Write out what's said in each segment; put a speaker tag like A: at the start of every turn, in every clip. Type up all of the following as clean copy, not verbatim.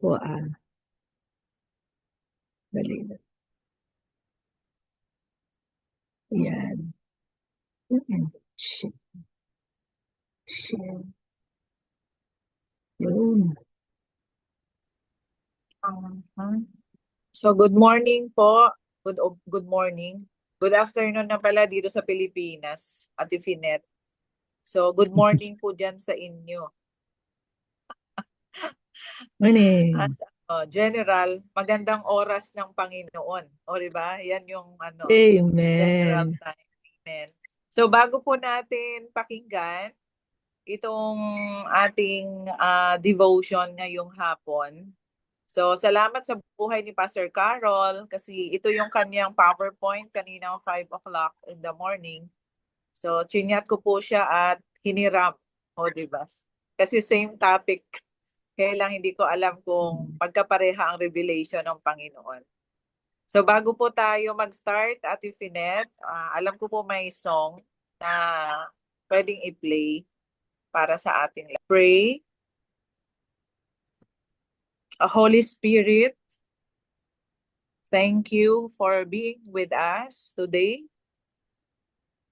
A: po, dali na. Yan. Shit. Yun.
B: So good morning po. Good morning. Good afternoon na pala dito sa Pilipinas, Ate Finet. So good morning po dyan sa inyo.
A: Morning.
B: General, magandang oras ng Panginoon. O diba? Yan yung general
A: Amen.
B: time. Amen. So bago po natin pakinggan itong ating devotion ngayong hapon. So salamat sa buhay ni Pastor Carol kasi ito yung kanyang PowerPoint kanina 5 o'clock in the morning. So chinyat ko po siya at hiniram. O diba? Kasi same topic. Kaya lang hindi ko alam kung magkapareha ang revelation ng Panginoon. So bago po tayo mag-start, Ate Finet, alam ko po may song na pwedeng i-play para sa ating pray. Holy Spirit, thank you for being with us today.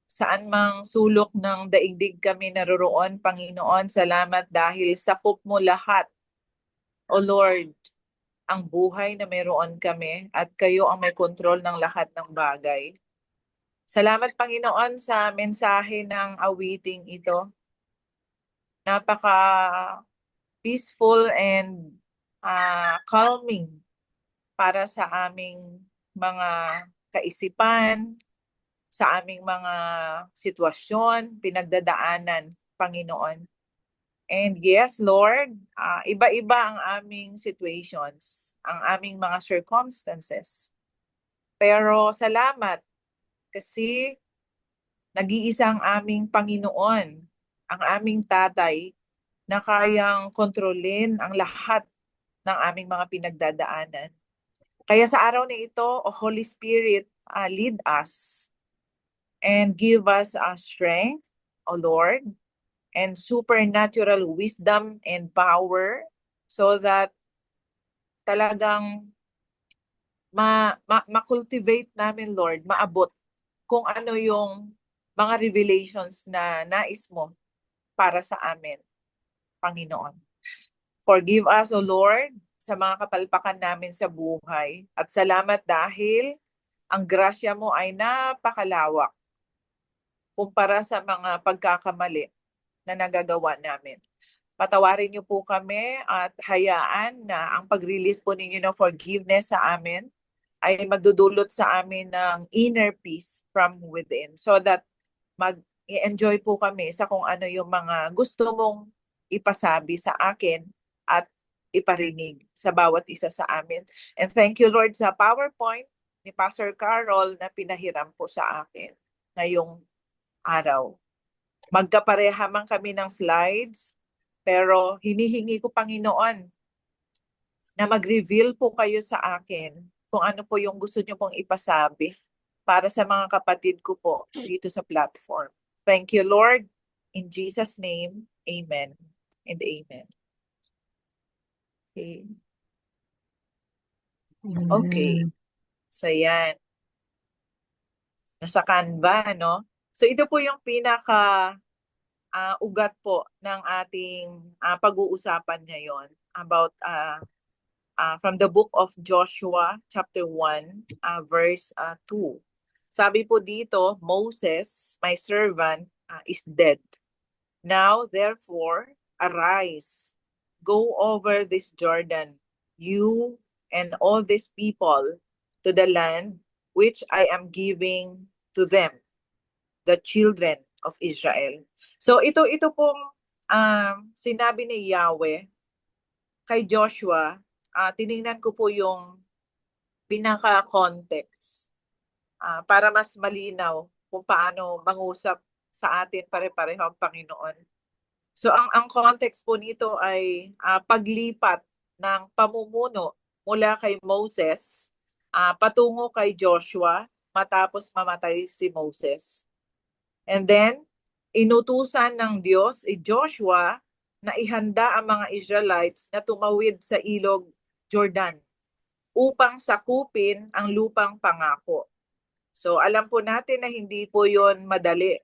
B: Saan mang sulok ng daigdig kami naroroon, Panginoon, salamat dahil sakop mo lahat. O Lord, ang buhay na mayroon kami at kayo ang may kontrol ng lahat ng bagay. Salamat, Panginoon, sa mensahe ng awiting ito. Napaka peaceful and calming para sa aming mga kaisipan, sa aming mga sitwasyon, pinagdadaanan, Panginoon. And yes, Lord, iba-iba ang aming situations, ang aming mga circumstances. Pero salamat kasi nag-iisa ang aming Panginoon, ang aming tatay na kayang kontrolin ang lahat ng aming mga pinagdadaanan. Kaya sa araw na ito, O Holy Spirit, lead us and give us strength, O Lord, and supernatural wisdom and power so that talagang ma-cultivate namin, Lord, maabot kung ano yung mga revelations na nais mo para sa amin, Panginoon. Forgive us, O Lord, sa mga kapalpakan namin sa buhay. At salamat dahil ang grasya mo ay napakalawak kumpara sa mga pagkakamali na nagagawa namin. Patawarin niyo po kami at hayaan na ang pag-release po ninyo ng forgiveness sa amin ay magdudulot sa amin ng inner peace from within so that mag-enjoy po kami sa kung ano yung mga gusto mong ipasabi sa akin at iparinig sa bawat isa sa amin. And thank you, Lord, sa PowerPoint ni Pastor Carol na pinahiram po sa akin ngayong araw. Magkapareha man kami ng slides, pero hinihingi ko, Panginoon, na mag-reveal po kayo sa akin kung ano po yung gusto niyo pong ipasabi para sa mga kapatid ko po dito sa platform. Thank you, Lord. In Jesus' name, amen and amen. Okay. Okay. So yan. Nasa Canva, no? So ito po yung pinaka ugat po ng ating pag-uusapan ngayon about from the book of Joshua, chapter 1, verse 2. Sabi po dito, Moses, my servant, is dead. Now, therefore, arise, go over this Jordan, you and all these people, to the land which I am giving to them, the children of Israel. So ito pong sinabi ni Yahweh kay Joshua. Tiningnan ko po yung pinaka-context para mas malinaw kung paano mangusap sa atin pare-pareho ang Panginoon. So ang context po nito ay paglipat ng pamumuno mula kay Moses patungo kay Joshua matapos mamatay si Moses. And then, inutusan ng Diyos Joshua na ihanda ang mga Israelites na tumawid sa ilog Jordan upang sakupin ang lupang pangako. So alam po natin na hindi po yon madali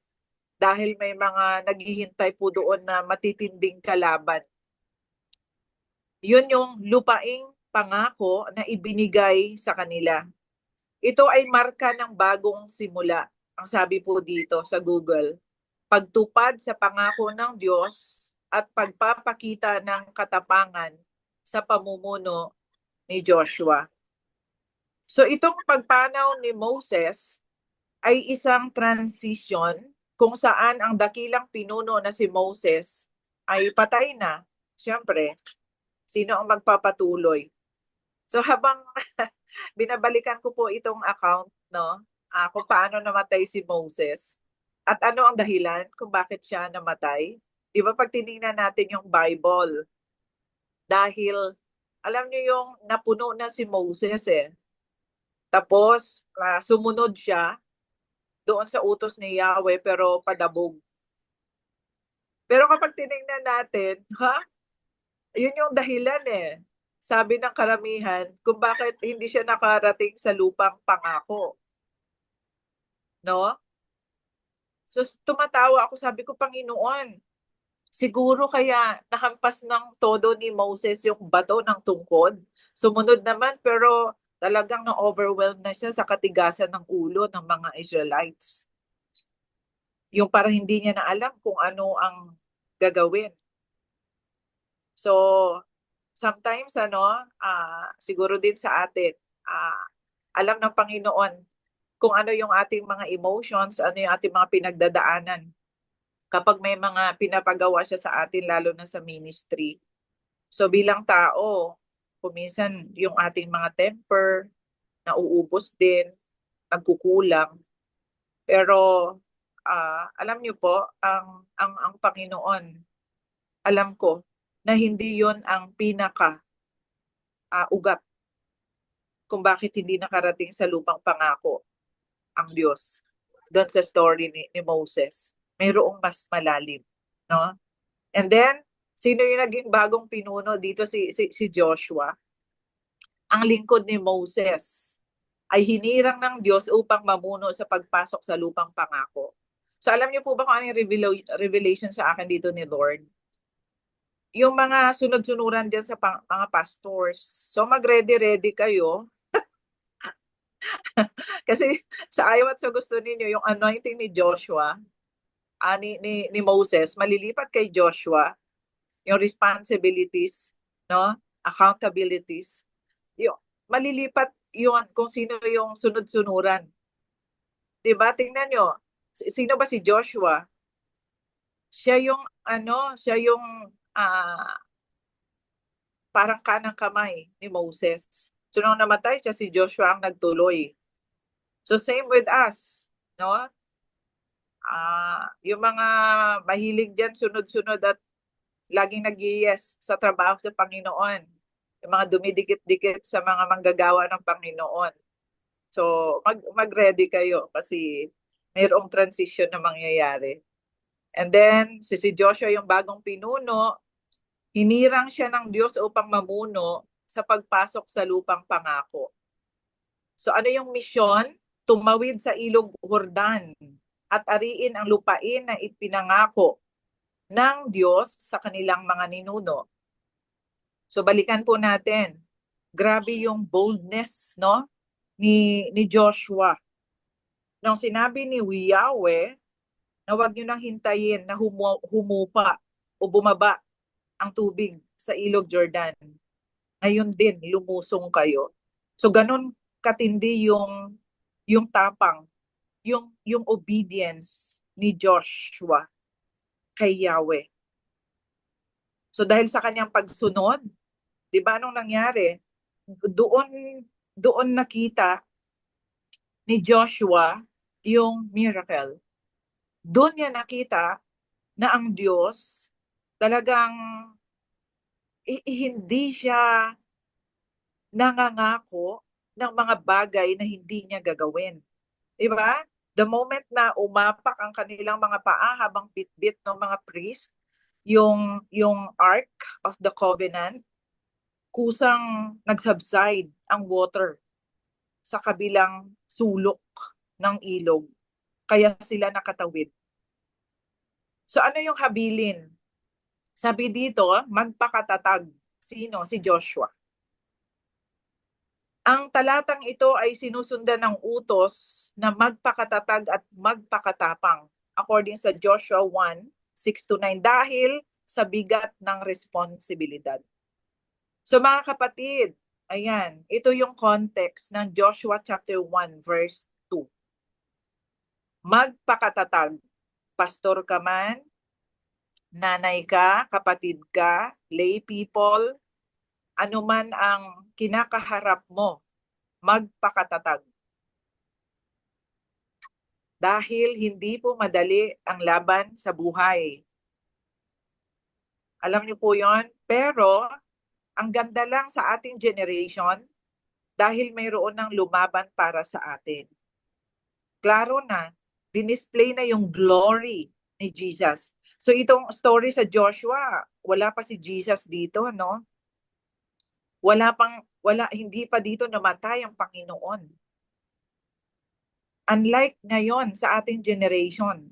B: dahil may mga naghihintay po doon na matitinding kalaban. Yun yung lupaing pangako na ibinigay sa kanila. Ito ay marka ng bagong simula. Ang sabi po dito sa Google, pagtupad sa pangako ng Diyos at pagpapakita ng katapangan sa pamumuno ni Joshua. So itong pagpanaw ni Moses ay isang transition kung saan ang dakilang pinuno na si Moses ay patay na. Siyempre, sino ang magpapatuloy? So habang binabalikan ko po itong account, no, kung paano namatay si Moses at ano ang dahilan kung bakit siya namatay. Di ba pag tinignan natin yung Bible, dahil alam niyo yung napuno na si Moses eh. Tapos sumunod siya doon sa utos ni Yahweh pero padabog. Pero kapag tinignan natin, yun yung dahilan eh. Sabi ng karamihan kung bakit hindi siya nakarating sa lupang pangako. No? So tumatawa ako, sabi ko, Panginoon, siguro kaya nakampas ng todo ni Moses yung bato ng tungkod. Sumunod naman pero talagang na-overwhelmed na siya sa katigasan ng ulo ng mga Israelites. Yung para hindi niya na alam kung ano ang gagawin. So, sometimes, siguro din sa atin, alam ng Panginoon kung ano yung ating mga emotions, ano yung ating mga pinagdadaanan. Kapag may mga pinapagawa siya sa atin, lalo na sa ministry. So, bilang tao, kuminsan yung ating mga temper, nauubos din, nagkukulang. Pero, alam niyo po, ang Panginoon, alam ko na hindi yon ang pinaka ugat kung bakit hindi nakarating sa lupang pangako ang Diyos doon sa story ni Moses. Mayroong mas malalim, no? And then, sino yung naging bagong pinuno dito? Si Joshua. Ang lingkod ni Moses ay hinirang ng Diyos upang mamuno sa pagpasok sa lupang pangako. So alam niyo po ba kung ano yung revelation sa akin dito ni Lord? Yung mga sunod-sunuran dyan sa mga pastors. So mag-ready-ready kayo. Kasi sa ayaw at sa gusto ninyo, yung anointing ni Joshua, ni Moses, malilipat kay Joshua, yung responsibilities, no? Accountabilities. Yung, malilipat yun kung sino yung sunod-sunuran. Diba? Tingnan nyo, sino ba si Joshua? Siya yung parang kanang kamay ni Moses. So nung namatay siya, si Joshua ang nagtuloy. So same with us, no? Yung mga mahilig dyan, sunod-sunod at laging nag-yes sa trabaho sa Panginoon. Yung mga dumidikit-dikit sa mga manggagawa ng Panginoon. So mag-ready kayo kasi mayroong transition na mangyayari. And then, si Joshua yung bagong pinuno, hinirang siya ng Diyos upang mamuno sa pagpasok sa lupang pangako. So ano yung misyon? Tumawid sa ilog Jordan at ariin ang lupain na ipinangako ng Diyos sa kanilang mga ninuno. So balikan po natin. Grabe yung boldness, no, ni Joshua. Nung sinabi ni Yahweh na huwag nyo nang hintayin na humupa o bumaba ang tubig sa ilog Jordan. Ngayon din, lumusong kayo. So ganun katindi yung tapang, yung obedience ni Joshua kay Yahweh. So dahil sa kanyang pagsunod, 'di ba anong nangyari? Doon nakita ni Joshua yung miracle. Doon niya nakita na ang Diyos talagang hindi siya nangangako ng mga bagay na hindi niya gagawin. Diba? The moment na umapak ang kanilang mga paa habang bitbit ng mga priest, yung Ark of the Covenant, kusang nag-subside ang water sa kabilang sulok ng ilog. Kaya sila nakatawid. So ano yung habilin? Sabi dito, magpakatatag. Sino? Si Joshua. Ang talatang ito ay sinusundan ng utos na magpakatatag at magpakatapang according sa Joshua 1:6-9 dahil sa bigat ng responsibilidad. So mga kapatid, ayan, ito yung context ng Joshua chapter 1 verse 2. Magpakatatag, pastor ka man, nanay ka, kapatid ka, lay people, anuman ang kinakaharap mo, magpakatatag. Dahil hindi po madali ang laban sa buhay. Alam niyo po yon, pero ang ganda lang sa ating generation dahil mayroon ng lumaban para sa atin. Klaro na, dinisplay na yung glory ni Jesus. So itong story sa Joshua, wala pa si Jesus dito, no? Hindi pa dito namatay ang Panginoon. Unlike ngayon sa ating generation,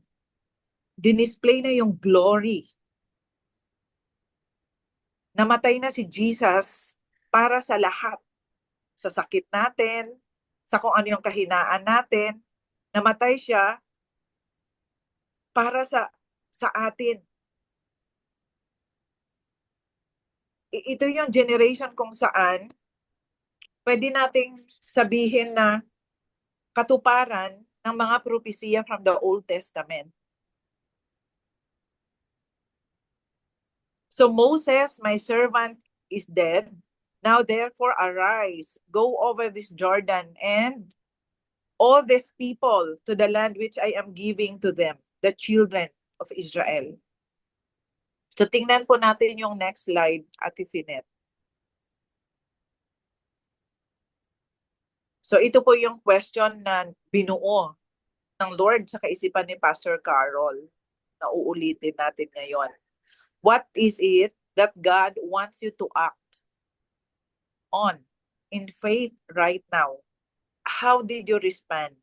B: dinisplay na yung glory. Namatay na si Jesus para sa lahat. Sa sakit natin, sa kung ano yung kahinaan natin, namatay siya para sa atin. Ito yung generation kung saan pwede nating sabihin na katuparan ng mga propesiya from the Old Testament. So Moses, my servant, is dead. Now therefore arise, go over this Jordan and all these people to the land which I am giving to them, the children of Israel. So tingnan po natin yung next slide, Ate Finet. So ito po yung question na binuo ng Lord sa kaisipan ni Pastor Carol na uulitin natin ngayon. What is it that God wants you to act on in faith right now? How did you respond?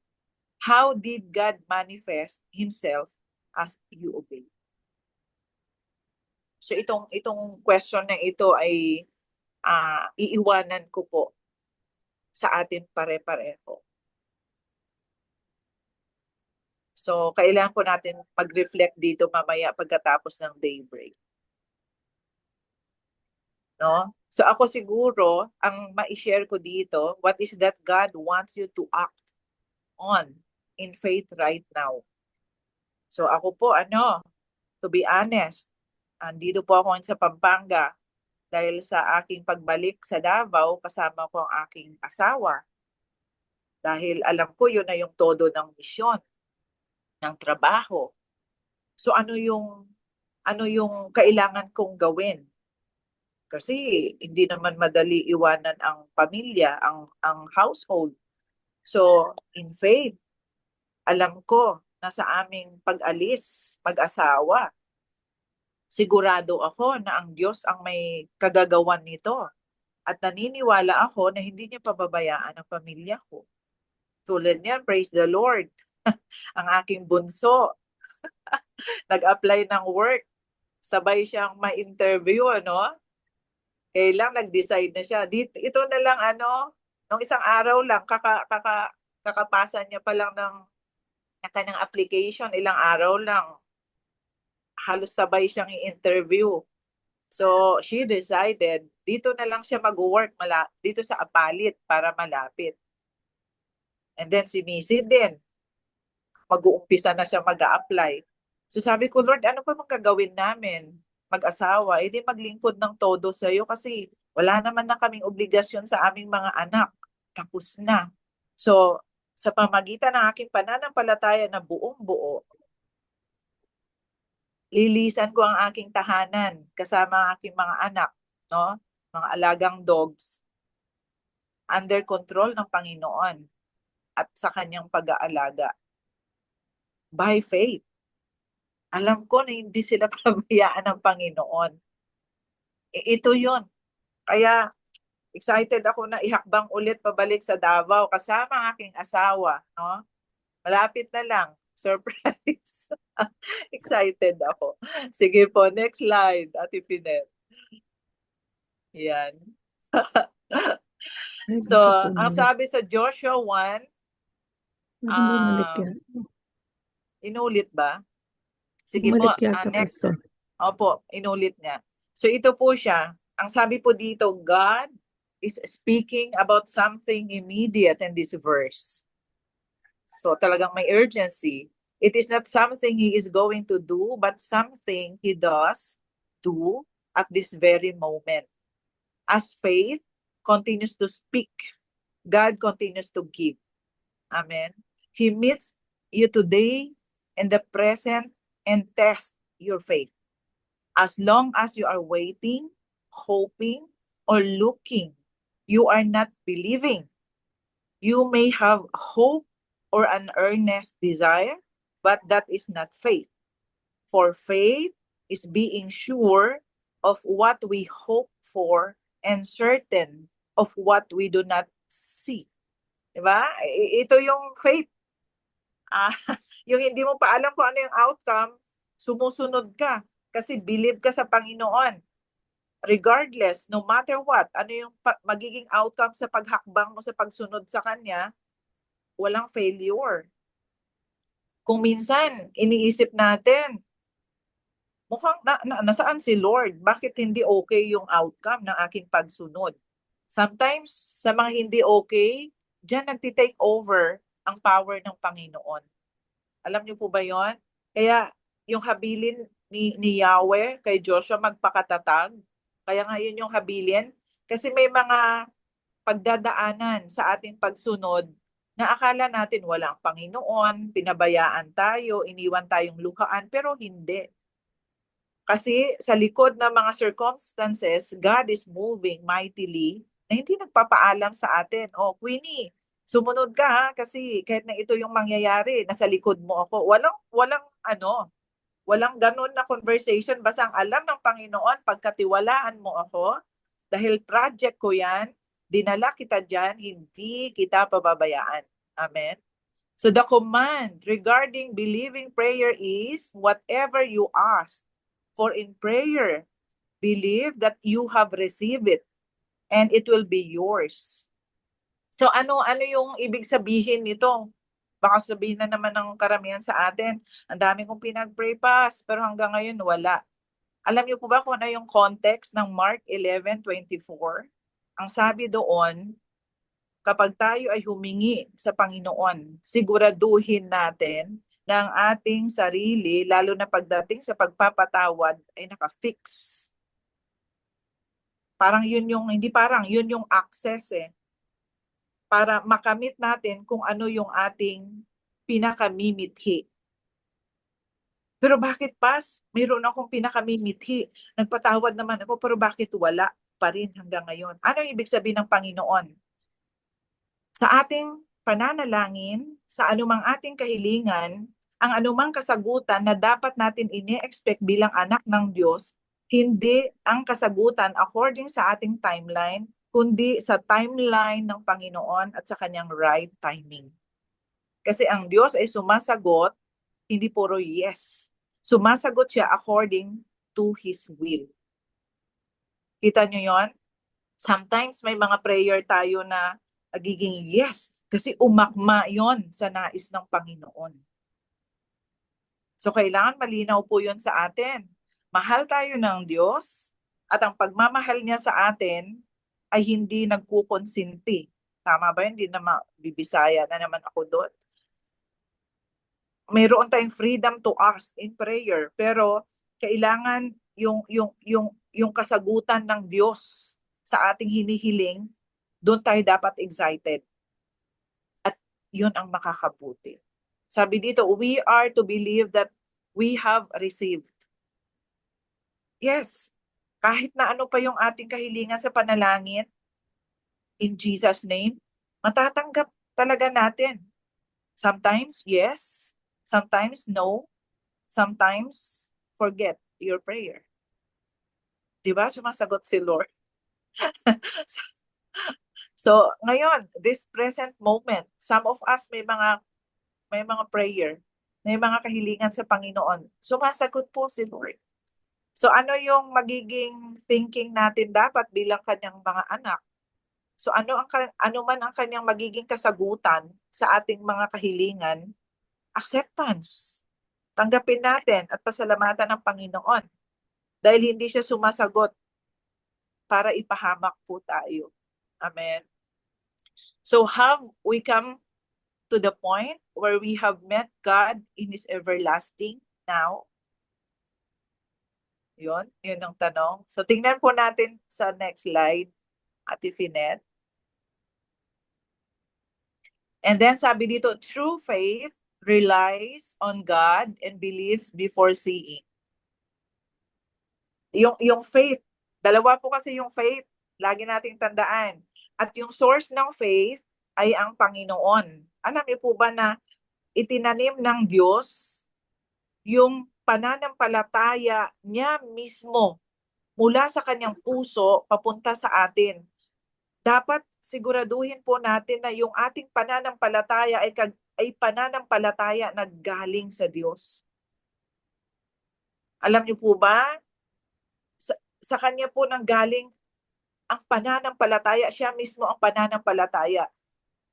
B: How did God manifest Himself as you obey? So itong question na ito ay iiwanan ko po sa atin pare-pareho. So kailangan po natin mag-reflect dito mamaya pagkatapos ng daybreak. No? So ako siguro, ang ma-share ko dito, what is that God wants you to act on in faith right now? So ako po, to be honest, andito po ako sa Pampanga dahil sa aking pagbalik sa Davao, kasama ko ang aking asawa. Dahil alam ko yun na yung todo ng misyon, ng trabaho. So ano yung kailangan kong gawin? Kasi hindi naman madali iwanan ang pamilya, ang household. So in faith, alam ko na sa aming pag-alis, mag-asawa, sigurado ako na ang Diyos ang may kagagawan nito. At naniniwala ako na hindi niya pababayaan ang pamilya ko. Tulad niyan, praise the Lord. Ang aking bunso, nag-apply ng work. Sabay siyang ma-interview, Kailang nag-decide na siya. Ito na lang, nung isang araw lang, kakapasa niya pa lang ng kanyang application, ilang araw lang. Halos sabay siyang i-interview. So, she decided, dito na lang siya mag-work dito sa Apalit para malapit. And then si Missy din, mag-uumpisa na siya mag-a-apply. So sabi ko, Lord, ano pa magagawin namin? Mag-asawa, edi maglingkod ng todo sa iyo kasi wala naman na kaming obligasyon sa aming mga anak. Tapos na. So, sa pamagitan ng aking pananampalataya na buong buo, lilisan ko ang aking tahanan kasama ang aking mga anak, mga alagang dogs, under control ng Panginoon at sa kanyang pag-aalaga. By faith. Alam ko na hindi sila pabayaan ng Panginoon. Ito yun. Kaya Excited ako na ihakbang ulit pabalik sa Davao kasama ang aking asawa, no? Malapit na lang. Surprise. Excited ako. Sige po, next slide, Ate Pinet. Yan.
A: Ay,
B: So,
A: bakit
B: ang
A: bumalik?
B: sabi sa Joshua 1,
A: Parang bumalik yan.
B: inulit ba? Sige po,
A: Bumalik yata,
B: next.
A: Pastor.
B: Opo, inulit niya. So ito po siya. Ang sabi po dito, God is speaking about something immediate in this verse. So talagang may urgency. It is not something He is going to do, but something He does do at this very moment. As faith continues to speak, God continues to give. Amen. He meets you today in the present and tests your faith. As long as you are waiting, hoping, or looking, you are not believing. You may have hope or an earnest desire, but that is not faith. For faith is being sure of what we hope for and certain of what we do not see. Diba? Ito yung faith. Yung hindi mo pa alam kung ano yung outcome, sumusunod ka kasi believe ka sa Panginoon. Regardless, no matter what, ano yung magiging outcome sa paghakbang mo sa pagsunod sa Kanya, walang failure. Kung minsan, iniisip natin, mukhang nasaan si Lord? Bakit hindi okay yung outcome ng aking pagsunod? Sometimes, sa mga hindi okay, diyan nagtitake over ang power ng Panginoon. Alam niyo po ba yon? Kaya yung habilin ni Yahweh kay Joshua magpakatatag, kaya ngayon yung habilin, kasi may mga pagdadaanan sa ating pagsunod na akala natin walang Panginoon, pinabayaan tayo, iniwan tayong luhaan, pero hindi. Kasi sa likod ng mga circumstances, God is moving mightily na hindi nagpapaalam sa atin. Oh, Queenie, sumunod ka ha kasi kahit na ito yung mangyayari, nasa likod mo ako. Walang ganun na conversation. Basta ang alam ng Panginoon, pagkatiwalaan mo ako, dahil project ko yan, dinala kita dyan, hindi kita pababayaan. Amen? So the command regarding believing prayer is, whatever you ask for in prayer, believe that you have received it and it will be yours. So ano yung ibig sabihin nito? Baka sabihin na naman ng karamihan sa atin, ang dami kong pinag-pray pass, pero hanggang ngayon wala. Alam niyo po ba kung ano yung context ng Mark 11:24? Ang sabi doon, kapag tayo ay humingi sa Panginoon, siguraduhin natin na ang ating sarili, lalo na pagdating sa pagpapatawad, ay nakafix. Yun yung access para makamit natin kung ano yung ating pinakamimithi. Pero bakit pas? Mayroon akong pinakamimithi. Nagpatawad naman ako, pero bakit wala pa rin hanggang ngayon? Ano yung ibig sabihin ng Panginoon? Sa ating pananalangin, sa anumang ating kahilingan, ang anumang kasagutan na dapat natin ini-expect bilang anak ng Diyos, hindi ang kasagutan according sa ating timeline, kundi sa timeline ng Panginoon at sa kanyang right timing. Kasi ang Diyos ay sumasagot, hindi puro yes. Sumasagot siya according to His will. Kita nyo yon? Sometimes may mga prayer tayo na nagiging yes kasi umakma yon sa nais ng Panginoon. So kailangan malinaw po yon sa atin. Mahal tayo ng Diyos at ang pagmamahal niya sa atin ay hindi nagkukonsinti. Tama ba yun? Hindi na mabibisaya na naman ako doon. Mayroon tayong freedom to ask in prayer, pero kailangan yung kasagutan ng Diyos sa ating hinihiling, doon tayo dapat excited. At yun ang makakabuti. Sabi dito, we are to believe that we have received. Yes, kahit na ano pa yung ating kahilingan sa panalangin, in Jesus' name, matatanggap talaga natin. Sometimes, yes. Sometimes, no. Sometimes, forget your prayer. Diba? Sumasagot si Lord. So, ngayon, this present moment, some of us may mga prayer, may mga kahilingan sa Panginoon. Sumasagot po si Lord. So ano yung magiging thinking natin dapat bilang kanyang mga anak? So ano man ang kanyang magiging kasagutan sa ating mga kahilingan, acceptance. Tanggapin natin at pasalamatan ng Panginoon dahil hindi siya sumasagot para ipahamak po tayo. Amen. So have we come to the point where we have met God in His everlasting now? Yun ang tanong. So tingnan po natin sa next slide, Ate Finet. And then sabi dito, true faith relies on God and believes before seeing. Yung faith, dalawa po kasi yung faith, lagi nating tandaan. At yung source ng faith ay ang Panginoon. Alam niyo po ba na itinanim ng Diyos yung pananampalataya niya mismo mula sa kanyang puso papunta sa atin. Dapat siguraduhin po natin na yung ating pananampalataya ay pananampalataya na galing sa Diyos. Alam niyo po ba, sa Kanya po nang galing ang pananampalataya, siya mismo ang pananampalataya.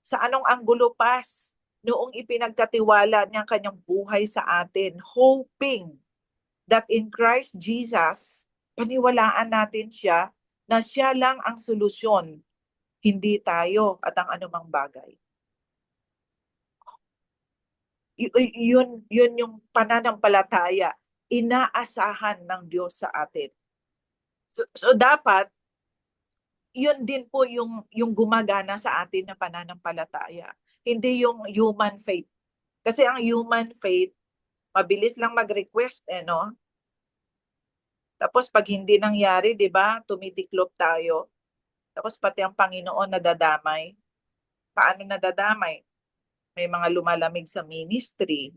B: Sa anong anggulo pas noong ipinagkatiwala niya ang kanyang buhay sa atin, hoping that in Christ Jesus, paniwalaan natin siya na siya lang ang solusyon, hindi tayo at ang anumang bagay. Yun yung pananampalataya, inaasahan ng Diyos sa atin. So dapat, yun din po yung gumagana sa atin na pananampalataya. Hindi yung human faith. Kasi ang human faith, mabilis lang mag-request, no? Tapos pag hindi nangyari, di ba, tumitiklop tayo. Tapos pati ang Panginoon nadadamay. Paano nadadamay? May mga lumalamig sa ministry.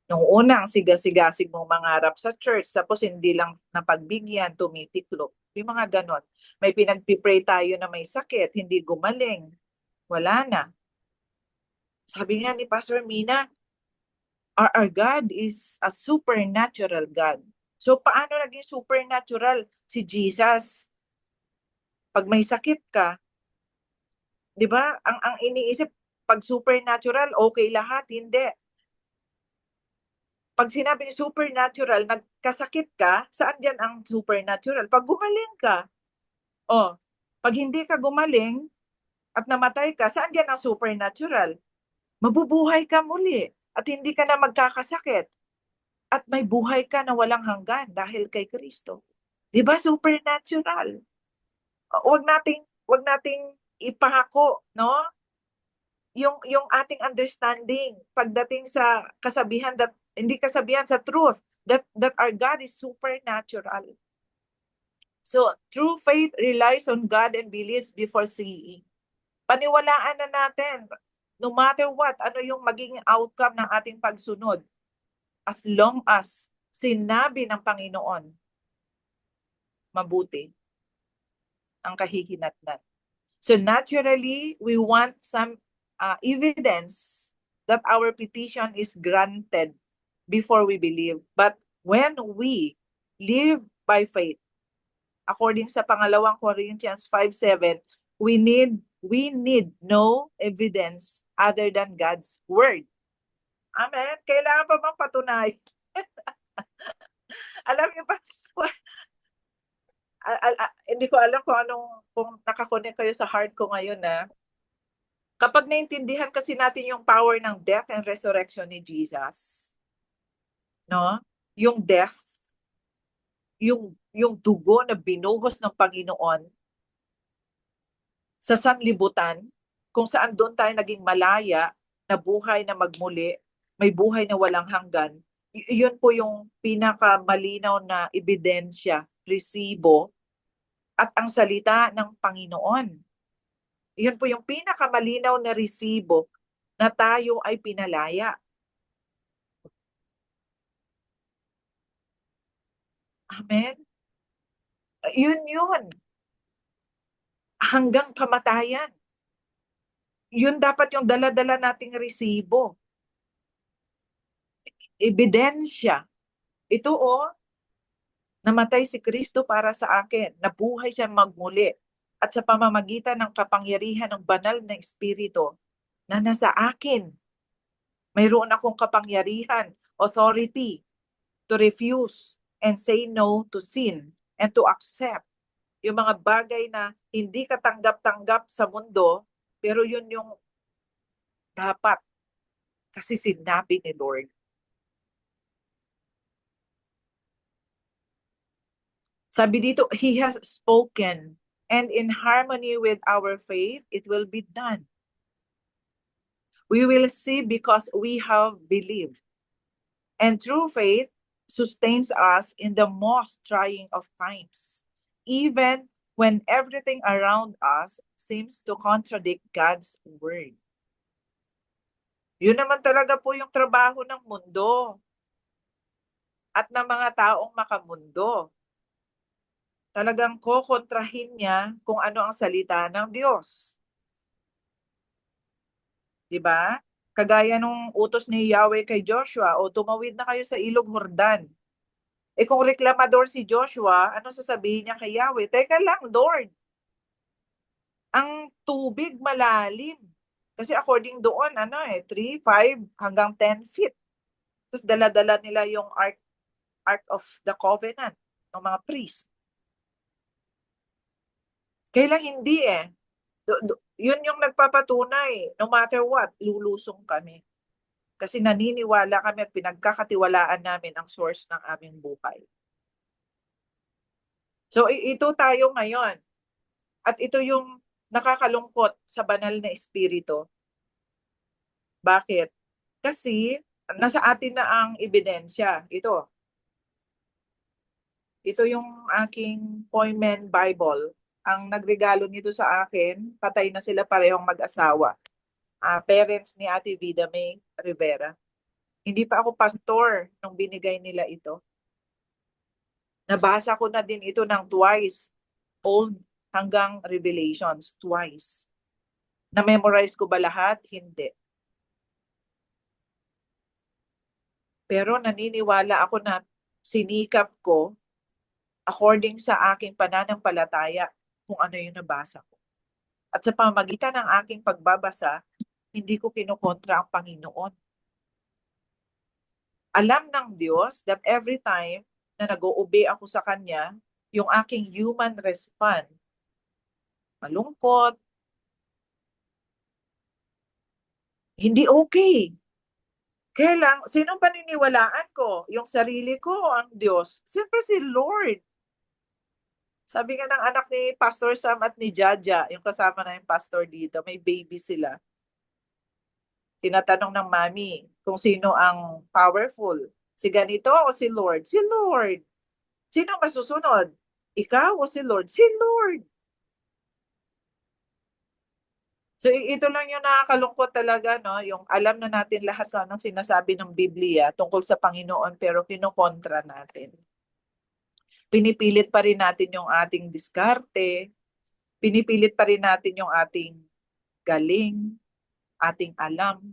B: Nung unang siga-sigasig mong mangarap sa church, tapos hindi lang napagbigyan, tumitiklop. May mga ganon. May pinagpipray tayo na may sakit, hindi gumaling. Wala na. Sabi nga ni Pastor Mina, our God is a supernatural God. So paano naging supernatural si Jesus? Pag may sakit ka, 'di ba? Ang iniisip pag supernatural, okay lahat, hindi. Pag sinabing supernatural, nagkasakit ka, saan diyan ang supernatural? Pag gumaling ka. Oh, pag hindi ka gumaling at namatay ka, saan diyan ang supernatural? Mabubuhay ka muli at hindi ka na magkakasakit. At may buhay ka na walang hanggan dahil kay Kristo. 'Di ba supernatural? Wag nating ipahako, no? Yung ating understanding pagdating sa kasabihan, that hindi kasabihan, sa truth that our God is supernatural. So true faith relies on God and believes before seeing. Paniwalaan na natin no matter what, ano yung magiging outcome ng ating pagsunod, as long as sinabi ng Panginoon mabuti ang kahihinatnan. So naturally, we want some evidence that our petition is granted before we believe. But when we live by faith, according sa pangalawang Corinthians 5:7, we need no evidence other than God's word. Amen. Kailangan pa bang patunay? Alam niyo ba, hindi ko alam kung nakakonect kayo sa heart ko ngayon na kapag naintindihan kasi natin yung power ng death and resurrection ni Jesus, no? Yung death, yung dugo na binuhos ng Panginoon sa sanlibutan, kung saan doon tayo naging malaya, na buhay na magmuli, may buhay na walang hanggan. Yun po yung pinakamalinaw na ebidensya, resibo, at ang salita ng Panginoon. Yun po yung pinakamalinaw na resibo na tayo ay pinalaya. Amen? Yun. hanggang kamatayan. Yun dapat yung dala-dala nating resibo. Ebidensya. Ito namatay si Kristo para sa akin. Nabuhay siya magmuli. At sa pamamagitan ng kapangyarihan ng banal na Espiritu na nasa akin, mayroon akong kapangyarihan, authority to refuse and say no to sin and to accept yung mga bagay na hindi katanggap-tanggap sa mundo, pero yun yung dapat kasi sinabi ni Lord. Sabi dito, He has spoken, and in harmony with our faith, it will be done. We will see because we have believed. And true faith sustains us in the most trying of times, even when everything around us seems to contradict God's word. Yun naman talaga po yung trabaho ng mundo at ng mga taong makamundo. Talagang kokontrahin niya kung ano ang salita ng Diyos. Diba? Kagaya nung utos ni Yahweh kay Joshua, o tumawid na kayo sa ilog Jordan. Kung reklamador si Joshua, ano sasabihin niya kay Yahweh? Teka lang, Lord. Ang tubig malalim. Kasi according doon, 3, 5, hanggang 10 feet. Tapos dala-dala nila yung Ark of the Covenant ng mga priest. Kailang hindi Yun yung nagpapatunay, no matter what, lulusong kami. Kasi naniniwala kami at pinagkakatiwalaan namin ang source ng aming buhay. So ito tayo ngayon. At ito yung nakakalungkot sa banal na espiritu. Bakit? Kasi nasa atin na ang ebidensya. Ito yung aking Poimen Bible. Ang nagregalo nito sa akin, patay na sila parehong mag-asawa. Parents ni Ate Vida May Rivera. Hindi pa ako pastor nung binigay nila ito. Nabasa ko na din ito ng twice. Old hanggang Revelations, twice. Na-memorize ko ba lahat? Hindi. Pero naniniwala ako na sinikap ko according sa aking pananampalataya kung ano yung nabasa ko. At sa pamagitan ng aking pagbabasa, hindi ko kinukontra ang Panginoon. Alam ng Diyos that every time na nag-o-obey ako sa Kanya, yung aking human response, malungkot, hindi okay. Kaya lang, sinong paniniwalaan ko? Yung sarili ko, ang Diyos? Siyempre si Lord. Sabi nga ng anak ni Pastor Sam at ni Jaja, yung kasama na yung pastor dito, may baby sila. Tinatanong ng mami kung sino ang powerful. Si ganito o si Lord? Si Lord. Sino ang masusunod? Ikaw o si Lord? Si Lord. So ito lang yung nakakalungkot talaga, no? Yung alam na natin lahat kung anong sinasabi ng Biblia tungkol sa Panginoon pero kinukontra natin. Pinipilit pa rin natin yung ating diskarte, pinipilit pa rin natin yung ating galing, ating alam,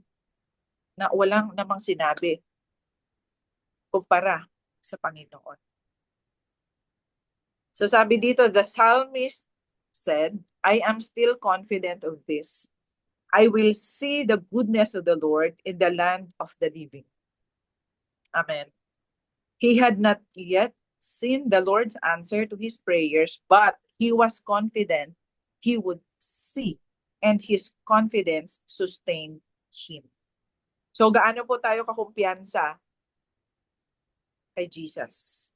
B: na walang namang sinabi kumpara sa Panginoon. So sabi dito, the psalmist said, I am still confident of this. I will see the goodness of the Lord in the land of the living. Amen. He had not yet seen the Lord's answer to his prayers, but he was confident he would see, and his confidence sustained him. So gaano po tayo kakumpiyansa kay Jesus?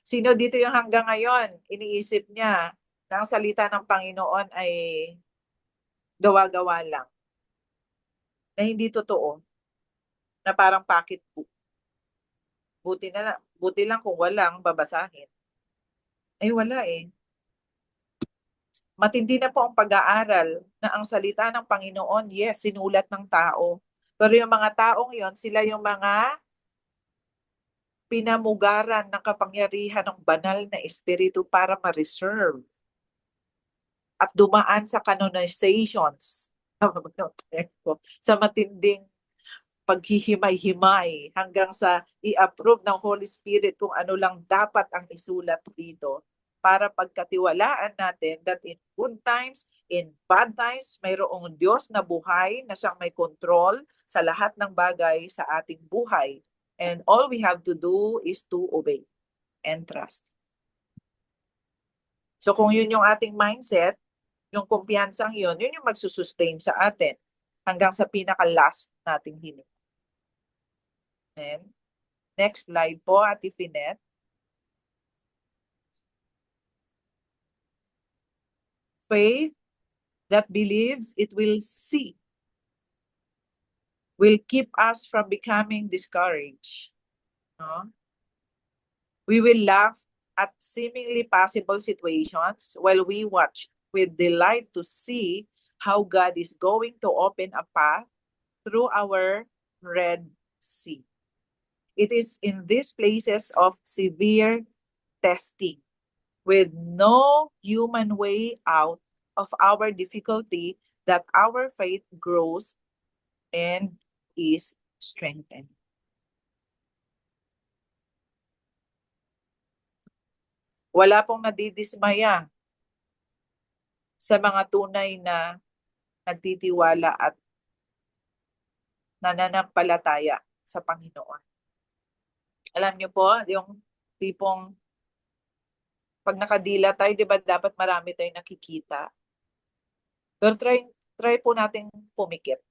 B: Sino dito yung hanggang ngayon iniisip niya na ang salita ng Panginoon ay gawa-gawa lang, na hindi totoo, na parang pocket book? Buti lang kung walang babasahin. Wala Matindi na po ang pag-aaral na ang salita ng Panginoon, yes, sinulat ng tao. Pero yung mga taong yon, sila yung mga pinamugaran ng kapangyarihan ng banal na espiritu para ma-reserve at dumaan sa canonizations sa matinding paghihimay-himay hanggang sa i-approve ng Holy Spirit kung ano lang dapat ang isulat dito para pagkatiwalaan natin that in good times, in bad times, mayroong Diyos na buhay na siyang may control sa lahat ng bagay sa ating buhay. And all we have to do is to obey and trust. So kung yun yung ating mindset, yung kumpiyansang yun yung magsusustain sa atin hanggang sa pinaka-last nating hininga. And next slide po, Ate Finet. Faith that believes it will see will keep us from becoming discouraged. No? We will laugh at seemingly possible situations while we watch with delight to see how God is going to open a path through our Red Sea. It is in these places of severe testing with no human way out of our difficulty that our faith grows and is strengthened. Wala pong nadidismaya sa mga tunay na nagtitiwala at nananampalataya sa Panginoon. Alam niyo po, yung tipong pag nakadila tayo, di ba dapat marami tayong nakikita? Pero try po nating pumikit.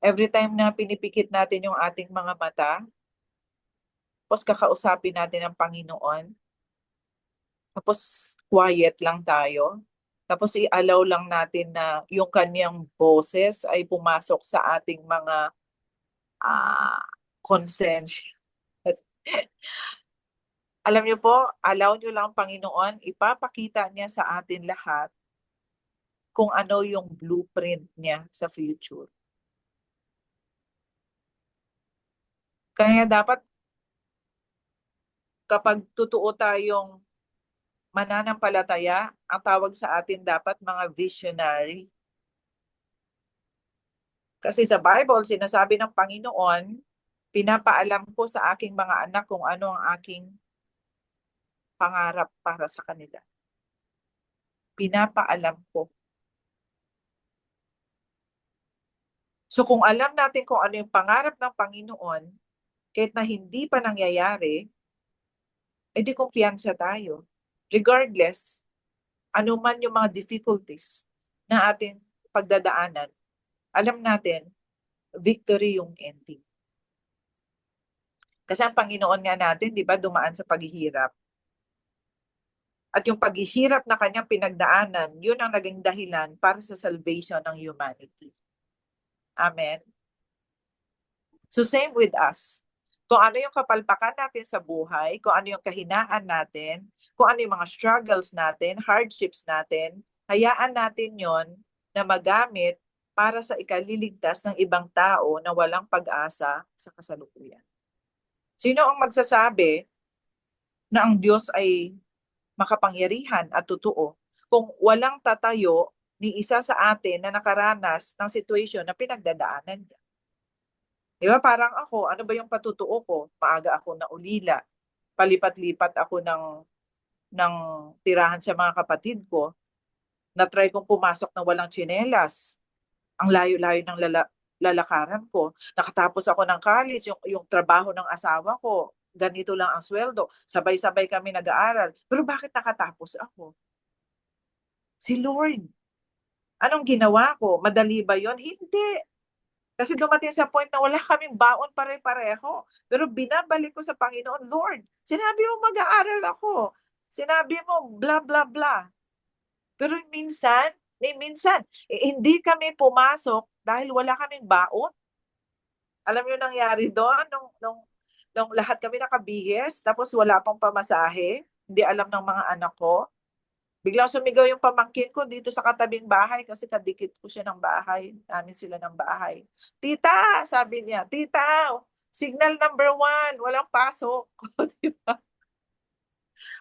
B: Every time na pinipikit natin yung ating mga mata, tapos kakausapin natin ang Panginoon, tapos quiet lang tayo, tapos i-allow lang natin na yung kanyang boses ay pumasok sa ating mga conscience. Alam niyo po, allow niyo lang Panginoon, ipapakita niya sa atin lahat kung ano yung blueprint niya sa future. Kaya dapat kapag totoo tayong mananampalataya, ang tawag sa atin dapat mga visionary. Kasi sa Bible, sinasabi ng Panginoon, pinapaalam ko sa aking mga anak kung ano ang aking pangarap para sa kanila. Pinapaalam ko. So kung alam natin kung ano yung pangarap ng Panginoon, kahit na hindi pa nangyayari, edi kumpiyansa tayo. Regardless, ano man yung mga difficulties na ating pagdadaanan, alam natin, victory yung ending. Kasi ang Panginoon nga natin, di ba, dumaan sa paghihirap. At yung paghihirap na kanyang pinagdaanan, yun ang naging dahilan para sa salvation ng humanity. Amen? So same with us. Kung ano yung kapalpakan natin sa buhay, kung ano yung kahinaan natin, kung ano yung mga struggles natin, hardships natin, hayaan natin yon na magamit para sa ikaliligtas ng ibang tao na walang pag-asa sa kasalukuyan. Sino ang magsasabi na ang Diyos ay makapangyarihan at totoo kung walang tatayo ni isa sa atin na nakaranas ng situation na pinagdadaanan niya? Di ba parang ako, ano ba yung patutuo ko? Maaga ako na ulila. Palipat-lipat ako ng tirahan sa mga kapatid ko. Na-try kong pumasok na walang tsinelas. Ang layo-layo ng lalakaran ko. Nakatapos ako ng college, yung trabaho ng asawa ko, ganito lang ang sweldo. Sabay-sabay kami nag-aaral. Pero bakit nakatapos ako? Si Lord. Anong ginawa ko? Madali ba yon? Hindi. Kasi dumating sa point na wala kaming baon pare-pareho. Pero binabalik ko sa Panginoon, Lord, sinabi mo mag-aaral ako. Sinabi mo bla bla bla. Pero minsan, hindi kami pumasok dahil wala kaming baon. Alam niyo nangyari doon nung lahat kami nakabihis, tapos wala pang pamasahe, hindi alam ng mga anak ko. Biglang sumigaw yung pamangkin ko dito sa katabing bahay kasi kadikit ko siya ng bahay. Namin sila ng bahay. Tita, sabi niya, tita, Signal number 1, walang pasok. Diba?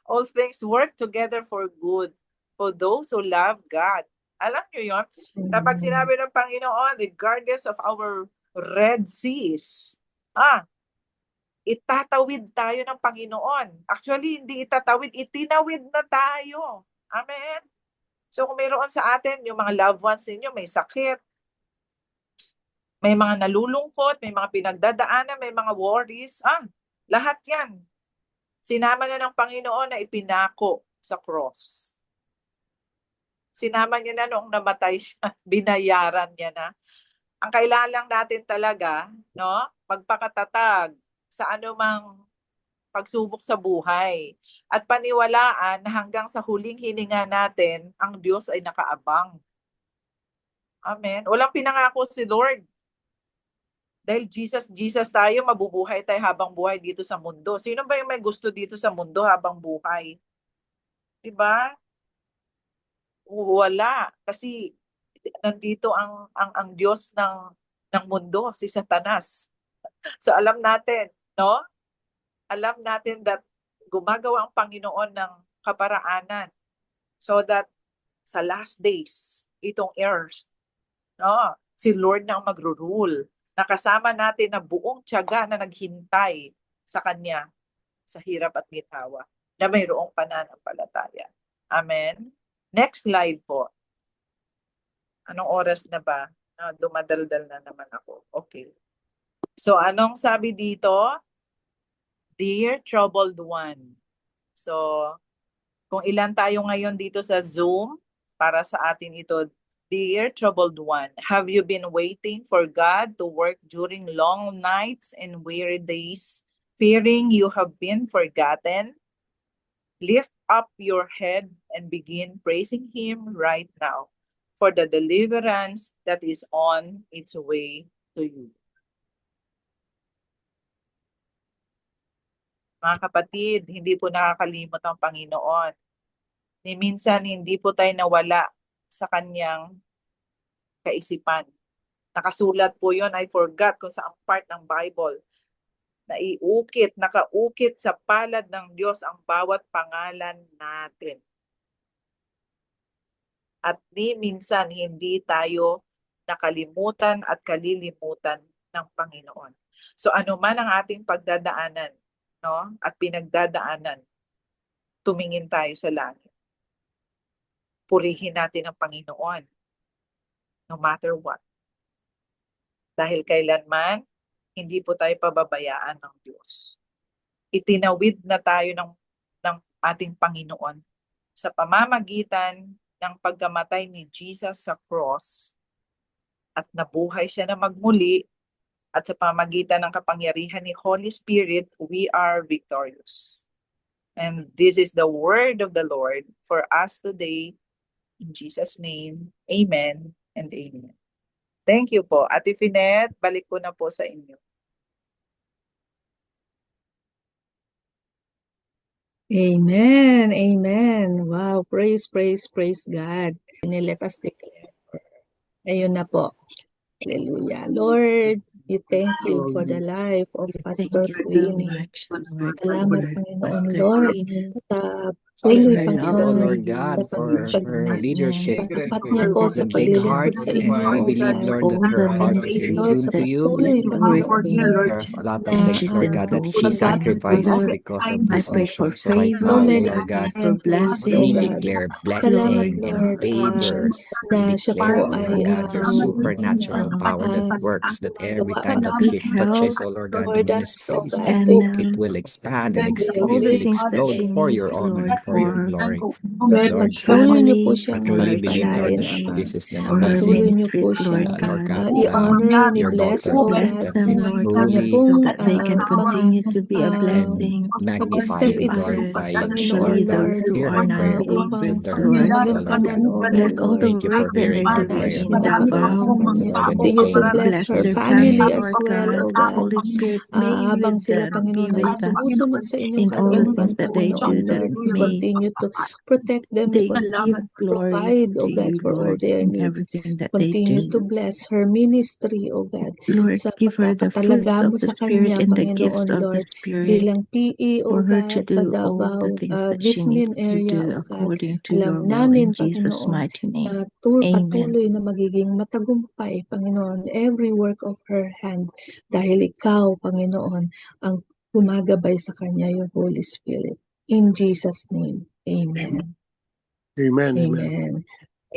B: All things work together for good for those who love God. Alam nyo yun? Kapag sinabi ng Panginoon, regardless of our Red Seas, itatawid tayo ng Panginoon. Actually, hindi itatawid, itinawid na tayo. Amen? So kung mayroon sa atin, yung mga loved ones ninyo, may sakit, may mga nalulungkot, may mga pinagdadaanan, may mga worries, lahat yan. Sinama na ng Panginoon na ipinako sa cross. Sinama niya na noong namatay siya, binayaran niya na. Ang kailangan lang natin talaga, no, magpakatatag sa anumang pagsubok sa buhay at paniwalaan na hanggang sa huling hininga natin, ang Diyos ay nakaabang. Amen. Walang pinangako si Lord. Dahil Jesus tayo, mabubuhay tayo habang buhay dito sa mundo. Sino ba yung may gusto dito sa mundo habang buhay? Diba? Wala. Kasi nandito ang Diyos ng mundo, si Satanas. So alam natin, no? Alam natin that gumagawa ang Panginoon ng kaparaanan so that sa last days, itong earth, no? Si Lord na ang magro-rule. Nakasama natin na buong tiyaga na naghintay sa Kanya sa hirap at ginawa na mayroong pananampalataya. Amen? Next slide po. Anong oras na ba? Dumadaldal na naman ako. Okay. So anong sabi dito? Dear troubled one. So kung ilan tayo ngayon dito sa Zoom, para sa atin ito, Dear troubled one, have you been waiting for God to work during long nights and weary days, fearing you have been forgotten? Lift up your head and begin praising Him right now for the deliverance that is on its way to you. Mga kapatid, hindi po nakakalimot ang Panginoon. Ni minsan hindi po tayo nawala sa Kanyang kaisipan. Nakasulat po yon, I forgot kung saan part ng Bible. Nakaukit sa palad ng Diyos ang bawat pangalan natin. At ni minsan hindi tayo nakalimutan at kalilimutan ng Panginoon. So ano man ang ating pagdadaanan, no, at pinagdadaanan, tumingin tayo sa langit. Purihin natin ang Panginoon, no matter what. Dahil kailanman, hindi po tayo pababayaan ng Diyos. Itinawid na tayo ng ating Panginoon sa pamamagitan ng pagkamatay ni Jesus sa cross at nabuhay siya na magmuli at sa pamamagitan ng kapangyarihan ni Holy Spirit, we are victorious. And this is the word of the Lord for us today. In Jesus' name, amen and amen. Thank you po. Ate Finet, balik ko na po sa inyo.
A: Amen. Amen. Wow. Praise God. And let us declare. Ayun na po. Hallelujah. Lord, we thank you for the life of Pastor Queenie. Salamat, Panginoon Lord, sa tuloy,
C: Thank you, O
A: Panginoon,
C: Lord God, for her leadership,
A: tapat niya po sa
C: the big heart,
A: paglilingkod sa
C: and
A: inyo,
C: we believe, Lord, that her heart is in
A: Lord,
C: tune
A: sa
C: to you.
A: patuloy, Panginoon,
C: There's a lot of things, Lord God, that she sacrificed because of this mission. So right
A: so
C: now,
A: many
C: Lord God,
A: blessing,
C: we
A: oh God.
C: declare
A: Salamat,
C: blessing and
A: Lord,
C: favors.
A: na
C: We
A: siya
C: declare,
A: po
C: O
A: ay
C: Lord God, your supernatural power that works, that every time that she touches, O Lord God, the ministry, it will expand and it will explode for your honor and for your glory. Lord,
A: patuloy niyo po siyang
C: I truly believe, Lord, that
A: Ama.
C: this is an
A: Patuloy
C: amazing,
A: niyo po siya,
C: Lord God,
A: i-honor,
C: your
A: i-bless,
C: daughter,
A: oh
C: Lord,
A: God,
C: that is
A: kanya
C: truly
A: pong
C: and magnify
A: step
C: and
A: into
C: glorify you,
A: Panginoon,
C: Lord.
A: Lord,
C: Hear her prayer
A: upang
C: to her heart, O Lord
A: magampanan,
C: God.
A: oh Lord,
C: Thank you for hearing her prayer,
A: niyo na para sa kanya.
C: so when we
A: Continue to
C: came,
A: bless her
C: Jesus'
A: family
C: name.
A: as well, oh God. Habang sila, Panginoon, ay sumusunod sa inyong kalooban, Panginoon, Lord, continue to protect them,
D: they
A: continue
D: give
A: to
D: glory
A: provide,
D: to
A: oh God,
D: you,
A: for all
D: Lord,
A: their
D: in
A: needs.
D: everything that they
A: Continue
D: do.
A: to bless her ministry, oh God,
D: Lord,
A: sa
D: give her the
A: pagkakatalaga
D: fruits of
A: mo
D: the
A: sa
D: Spirit
A: kanya,
D: and the gifts
A: Panginoon
D: of the
A: Lord,
D: Spirit
A: bilang PE,
D: for
A: oh
D: her to
A: God, sa
D: do all the
A: Davao,
D: things that she
A: Vismin
D: needs to
A: area,
D: do
A: oh God.
D: according to
A: Alam
D: your will
A: namin,
D: in Jesus'
A: Panginoon,
D: mighty name.
A: na
D: Amen.
A: patuloy na magiging matagumpay, Panginoon, every work of her hand, dahil ikaw, Panginoon, ang gumagabay sa kanya, yung Holy Spirit. In Jesus' name, amen.
E: Amen.
A: Amen.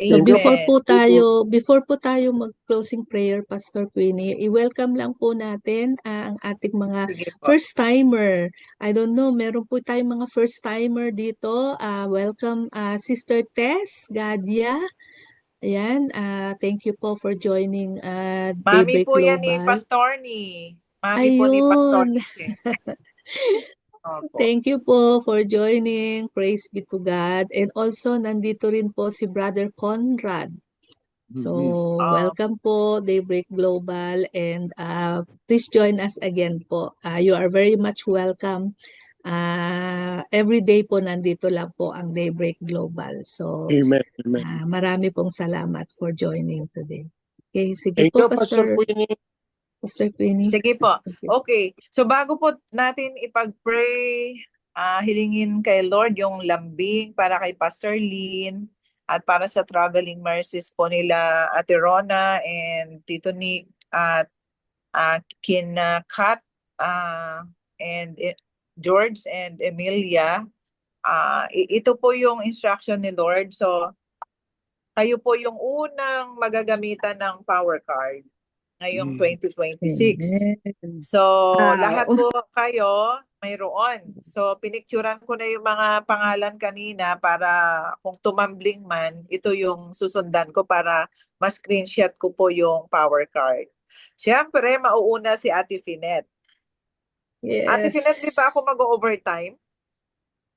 A: So
B: Amen.
A: before po tayo mag-closing prayer, Pastor Queenie, i-welcome lang po natin ang ating mga
B: Sige po.
A: first-timer. I don't know, meron po tayong mga first-timer dito. Welcome, Sister Tess Gadia. Ayan, thank you po for joining
B: Mami
A: Daybreak
B: po yan ni
A: Global.
B: Pastor ni. Mami po ni Pastor
A: Ayun.
B: ni. Opo.
A: Thank you po for joining. Praise be to God. And also, nandito rin po si Brother Conrad. So, welcome po, Daybreak Global. And please join us again po. You are very much welcome. Every day po nandito lang po ang Daybreak Global. So,
E: Amen.
A: marami pong salamat for joining today. Okay, sige
E: Thank
A: po,
E: you, Pastor Queenie.
A: Pastor Queenie.
B: Sige po.
A: Okay.
B: Okay. So bago po natin ipag-pray, hilingin kay Lord yung lambing para kay Pastor Lynn at para sa traveling mercies po nila Ate Rona and Tito Nick at kina Kat and George and Emilia. Ito po yung instruction ni Lord. So kayo po yung unang magagamitan ng power card ngayong 2026.
A: Amen.
B: So,
D: Wow.
B: lahat po kayo mayroon. So, pinicturan ko na yung mga pangalan kanina para kung tumambling man, ito yung susundan ko para ma-screenshot ko po yung power card. Siyempre, mauuna si Ate Finet.
A: Yes.
B: Ate Finet, di ba ako mag-overtime?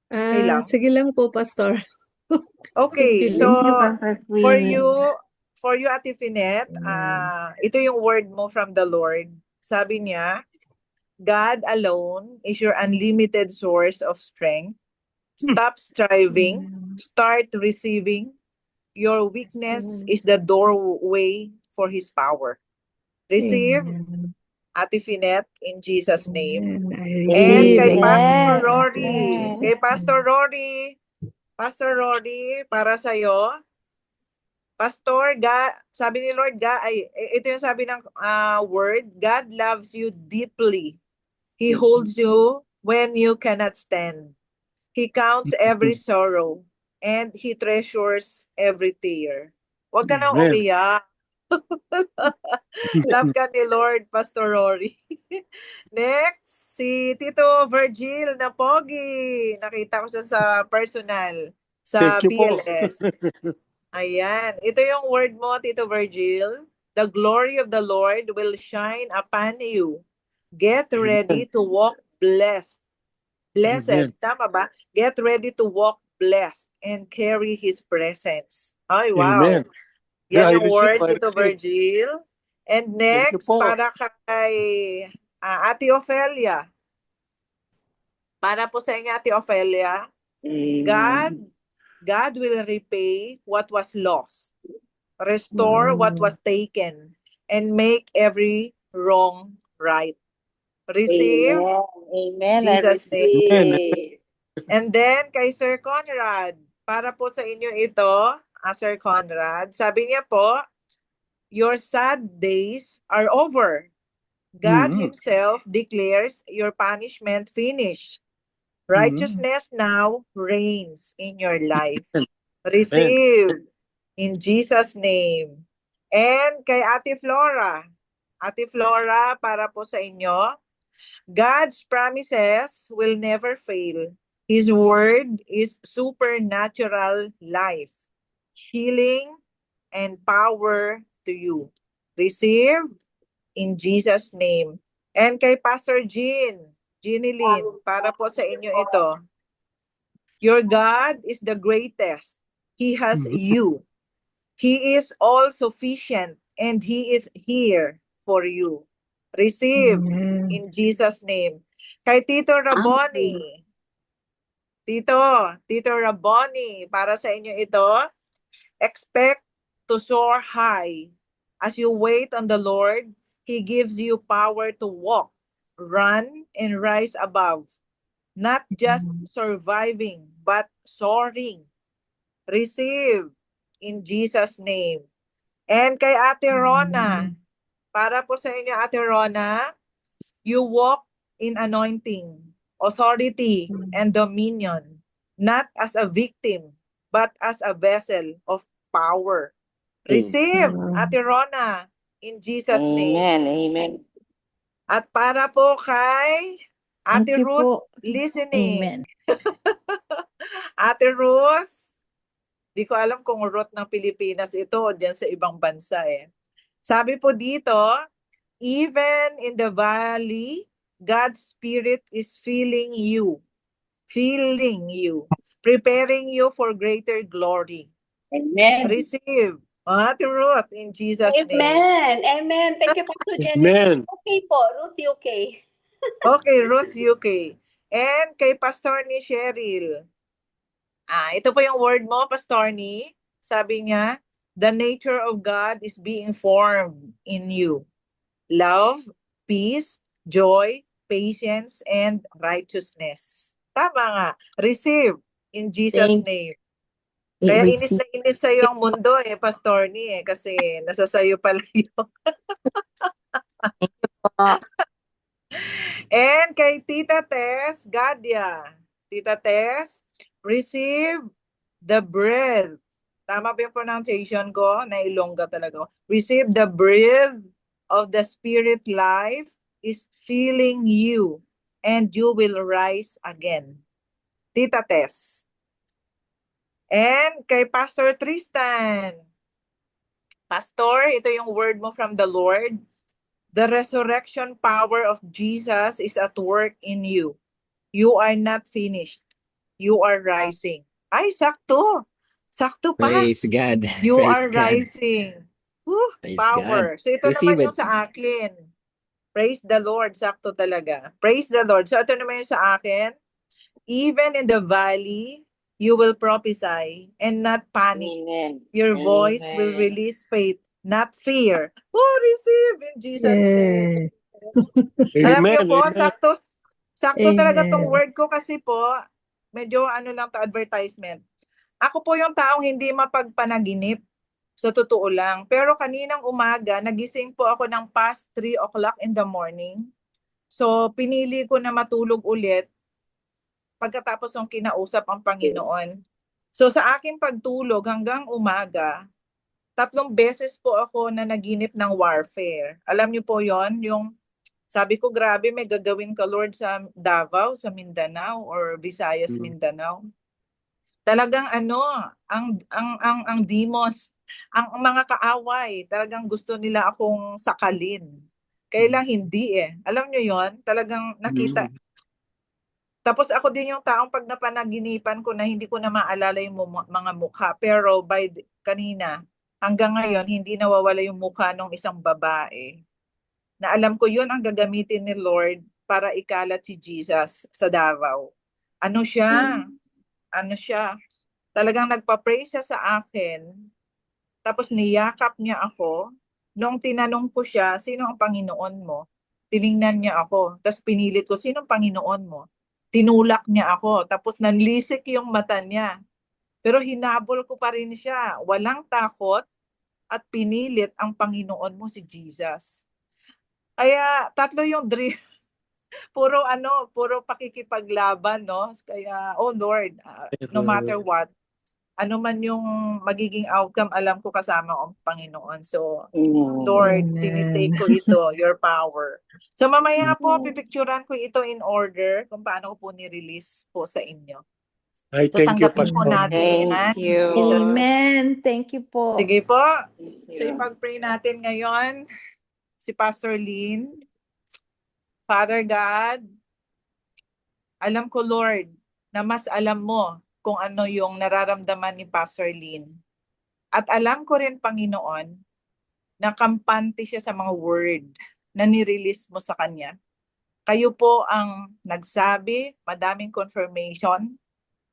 B: Okay lang.
A: Sige lang po, Pastor.
B: Okay,
A: Bilis.
B: so
D: Thank you, Pastor
B: for
D: Queenie.
B: you Ate Finet, ito yung word mo from the Lord. Sabi niya, God alone is your unlimited source of strength. Stop striving, start receiving. Your weakness is the doorway for His power. Receive,
A: Amen.
B: Ate Finet, in Jesus' name.
A: Amen. I
B: And
A: receive.
B: kay
D: Amen.
B: Pastor
A: Amen.
B: Rory,
A: In
D: Amen.
B: kay
A: Jesus' name.
B: Pastor Rory, para sa'yo, Pastor, sabi ni Lord, ito yung sabi ng word, God loves you deeply. He holds you when you cannot stand. He counts every sorrow and He treasures every tear. Huwag ka nang
E: Amen.
B: umiyak. Love ka ni Lord, Pastor Rory. Next, si Tito Virgil na pogi. Nakita ko siya sa personal, sa
E: Thank you po.
B: BLS. Ayan. Ito yung word mo, Tito Virgil. The glory of the Lord will shine upon you. Get ready to walk blessed. Blessed.
E: Amen.
B: Tama ba? Get ready to walk blessed and carry His presence. Ay, wow.
E: Amen.
B: Yan
E: Yeah, I
B: yung
E: receive,
B: word,
E: I
B: Tito
E: receive.
B: Virgil. And
E: Thank you
B: next,
E: po.
B: para kay Ate Ofelia. Para po sa inyo, Ate Ofelia, God will repay what was lost, restore what was taken, and make every wrong right. Receive,
F: Amen. I
B: Jesus' name.
F: receive.
B: And then, kay Sir Conrad, para po sa inyo ito, Sir Conrad, sabi niya po, your sad days are over. God Himself declares your punishment finished. Righteousness now reigns in your life. Receive in Jesus' name. And kay Ate Flora, para po sa inyo, God's promises will never fail. His word is supernatural life, healing, and power to you. Receive in Jesus' name. And kay Pastor Jeannie Lynn, para po sa inyo ito. Your God is the greatest. He has you. He is all sufficient and He is here for you. Receive
A: Amen.
B: in Jesus' name. Kay Tito Raboni, Tito Raboni, para sa inyo ito. Expect to soar high. As you wait on the Lord, He gives you power to walk, run, and rise above. Not just surviving, but soaring. Receive in Jesus' name. And kay Ate Rona, para po sa inyo, Ate Rona, you walk in anointing, authority, and dominion, not as a victim, but as a vessel of power. Receive, Ate Rona, in Jesus' name.
F: Amen. Amen.
B: At para po kay
D: Thank
B: Ate
D: you
B: Ruth
D: po.
B: listening.
D: Amen.
B: Ate Ruth, di ko alam kung Ruth ng Pilipinas ito o dyan sa ibang bansa eh. Sabi po dito, even in the valley, God's Spirit is filling you, preparing you for greater glory.
F: Amen.
B: Receive, Ate Ruth, in Jesus' name.
G: Amen. Amen. Thank you, Pastor Jenny.
E: Amen.
G: Okay po, Ruth, okay.
B: Okay, Ruth UK. And kay Pastor ni Cheryl. Ito po yung word mo, Pastor ni. Sabi niya, the nature of God is being formed in you. Love, peace, joy, patience, and righteousness. Tama nga. Receive in Jesus' name. Kaya inis na inis sa'yo ang mundo Pastor ni kasi nasa sayo pala yun. And kay Tita Tess Gadia. Tita Tess, receive the breath. Tama ba yung pronunciation ko? Nailongga talaga. Receive the breath of the Spirit life is filling you and you will rise again. Tita Tess. And kay Pastor Tristan. Pastor, ito yung word mo from the Lord. The resurrection power of Jesus is at work in you. You are not finished. You are rising. Ay, sakto. Sakto pa.
C: Praise God.
B: You
C: Praise
B: are
C: God.
B: rising. Woo,
C: Praise
B: power.
C: God.
B: So ito
C: Receive
B: naman
C: it.
B: yung sa akin. Praise the Lord. Sakto talaga. Praise the Lord. So ito naman yung sa akin. Even in the valley, you will prophesy and not panic.
F: Amen.
B: Your voice will
F: Amen.
B: release faith, not fear. Oh, receive in Jesus' name. Alam niyo
E: Amen.
B: po,
E: Amen.
B: sakto talaga tong
A: Amen.
B: word ko kasi po, medyo ano lang to advertisement. Ako po yung taong hindi mapagpanaginip, sa totoo lang. Pero kaninang umaga, nagising po ako ng past 3 o'clock in the morning. So, pinili ko na matulog ulit pagkatapos ng kinausap ang Panginoon. So, sa aking pagtulog hanggang umaga, 3 beses po ako na naginip ng warfare. Alam niyo po yon, yung sabi ko, grabe, may gagawin ka, Lord, sa Davao, sa Mindanao, or Visayas, Mindanao. Talagang ang demons, ang mga kaaway, talagang gusto nila akong sakalin. Kailang hindi Alam nyo yon, talagang nakita. Tapos ako din yung taong pag napanaginipan ko na hindi ko na maalala yung mga mukha. Pero kanina, hanggang ngayon, hindi nawawala yung mukha ng isang babae. Na alam ko yun ang gagamitin ni Lord para ikalat si Jesus sa Davao. Ano siya? Talagang nagpa-pray siya sa akin. Tapos niyakap niya ako. Nung tinanong ko siya, sino ang Panginoon mo? Tiningnan niya ako. Tapos pinilit ko, sino ang Panginoon mo? Tinulak niya ako. Tapos nanlisik yung mata niya. Pero hinabol ko pa rin siya. Walang takot at pinilit ang Panginoon mo si Jesus. Kaya 3 yung dream. puro pakikipaglaban, no? Kaya, oh Lord, no matter what, ano man yung magiging outcome, alam ko kasama ang Panginoon. So, Lord,
A: Amen.
B: tinitake ko ito, your power. So, mamaya po, pipicturan ko ito in order kung paano ko po ni-release po sa inyo.
E: I
B: So,
E: thank you,
B: tanggapin po
E: Pastor.
B: natin yan.
F: Thank
B: in
F: you.
B: Jesus' name.
D: Amen. Thank you po.
B: Sige po. So, ipag-pray natin ngayon si Pastor Lynn. Father God, alam ko, Lord, na mas alam mo kung ano yung nararamdaman ni Pastor Lynn. At alam ko rin, Panginoon, na kampante siya sa mga word na nirelease mo sa kanya. Kayo po ang nagsabi, madaming confirmation,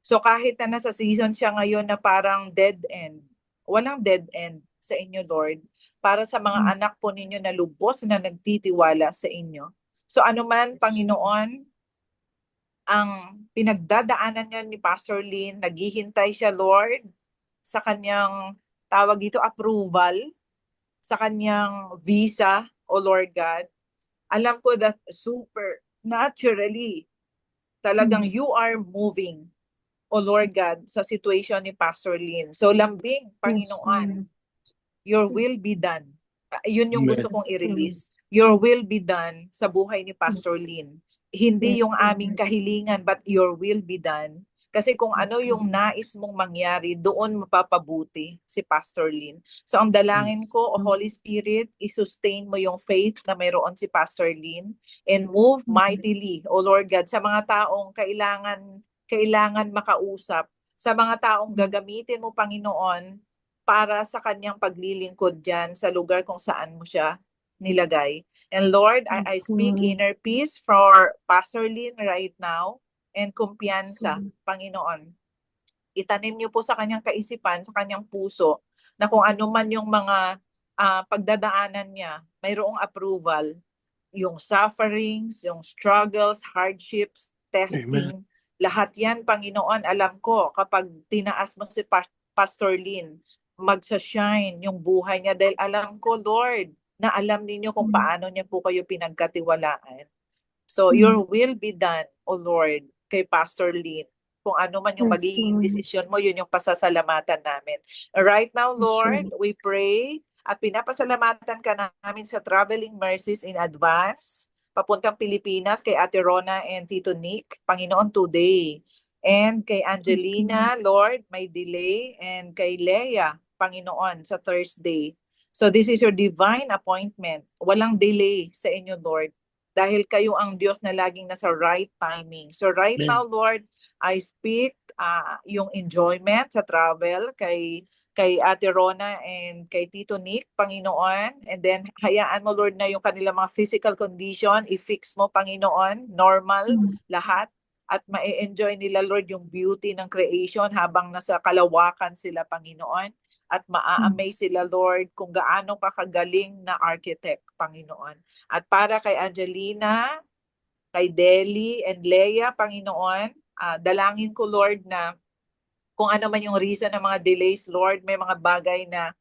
B: So kahit na nasa season siya ngayon na parang dead end, walang dead end sa inyo, Lord, para sa mga anak po ninyo na lubos na nagtitiwala sa inyo. So ano man, Panginoon, ang pinagdadaanan niya ni Pastor Lynn, naghihintay siya, Lord, sa kanyang tawag dito approval, sa kanyang visa, O Lord God. Alam ko that supernaturally, talagang you are moving, O Lord God, sa situation ni Pastor Lynn. So lambing, Panginoon, your will be done. Yun yung gusto kong i-release. Your will be done sa buhay ni Pastor Lynn. Hindi yung aming kahilingan, but your will be done. Kasi kung ano yung nais mong mangyari, doon mapapabuti si Pastor Lynn. So ang dalangin ko, O Holy Spirit, i-sustain mo yung faith na mayroon si Pastor Lynn and move mightily, O Lord God, sa mga taong kailangan makausap, sa mga taong gagamitin mo, Panginoon, para sa kanyang paglilingkod dyan sa lugar kung saan mo siya nilagay. And Lord, I speak inner peace for Pastor Lynn right now and kumpiyansa, Panginoon. Itanim niyo po sa kanyang kaisipan, sa kanyang puso, na kung ano man yung mga pagdadaanan niya, mayroong approval, yung sufferings, yung struggles, hardships, testing, lahat yan, Panginoon, alam ko, kapag tinaas mo si Pastor Lynn, magsa-shine yung buhay niya dahil alam ko, Lord, na alam ninyo kung paano niya po kayo pinagkatiwalaan. So, your will be done, O Lord, kay Pastor Lynn. Kung ano man yung magiging desisyon mo, yun yung pasasalamatan namin. Right now, Lord, we pray at pinapasalamatan ka namin sa traveling mercies in advance, papuntang Pilipinas, kay Ate Rona and Tito Nick, Panginoon, today. And kay Angelina, Lord, may delay. And kay Leia, Panginoon, sa Thursday. So this is your divine appointment. Walang delay sa inyo, Lord. Dahil kayo ang Diyos na laging nasa right timing. So right now, Lord, I speak yung enjoyment sa travel kay Ate Rona and kay Tito Nick, Panginoon. And then hayaan mo, Lord, na yung kanilang mga physical condition, i-fix mo, Panginoon, normal, lahat. At ma-enjoy nila, Lord, yung beauty ng creation habang nasa kalawakan sila, Panginoon. At maa-amaze sila, Lord, kung gaano ka kagaling na architect, Panginoon. At para kay Angelina, kay Deli and Leia, Panginoon, dalangin ko, Lord, na kung ano man yung reason ng mga delays, Lord, may mga bagay na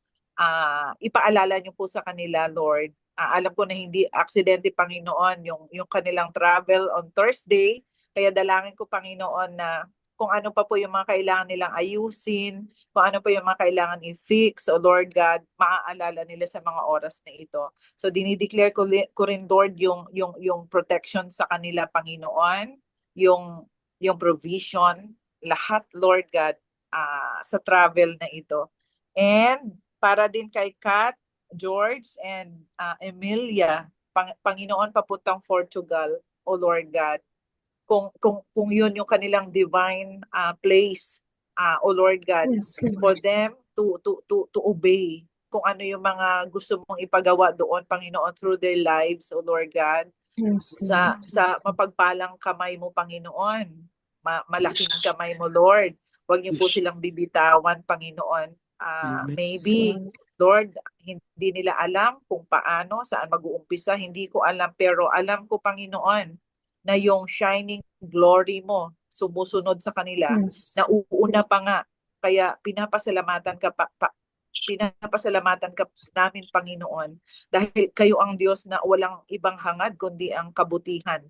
B: ipaalala niyo po sa kanila, Lord. Alam ko na hindi aksidente, Panginoon, yung kanilang travel on Thursday. Kaya dalangin ko, Panginoon, na kung ano pa po yung mga kailangan nilang ayusin, kung ano pa yung mga kailangan i-fix, o Lord God, maaalala nila sa mga oras na ito. So dinideclare ko rin, Lord, yung protection sa kanila, Panginoon, yung provision, lahat, Lord God, sa travel na ito. And para din kay Kat, George, and Emilia, Panginoon, papuntang Portugal, O Lord God, kung yun yung kanilang divine place, O Lord God, for them to obey kung ano yung mga gusto mong ipagawa doon, Panginoon, through their lives, O Lord God, sa mapagpalang kamay mo, Panginoon, malaking kamay mo, Lord. Huwag niyo po silang bibitawan, Panginoon. Maybe, Lord, hindi nila alam kung paano, saan mag-uumpisa, hindi ko alam, pero alam ko, Panginoon, na yung shining glory mo sumusunod sa kanila, na uuna pa nga. Kaya pinapasalamatan ka namin, Panginoon, dahil kayo ang Diyos na walang ibang hangad kundi ang kabutihan.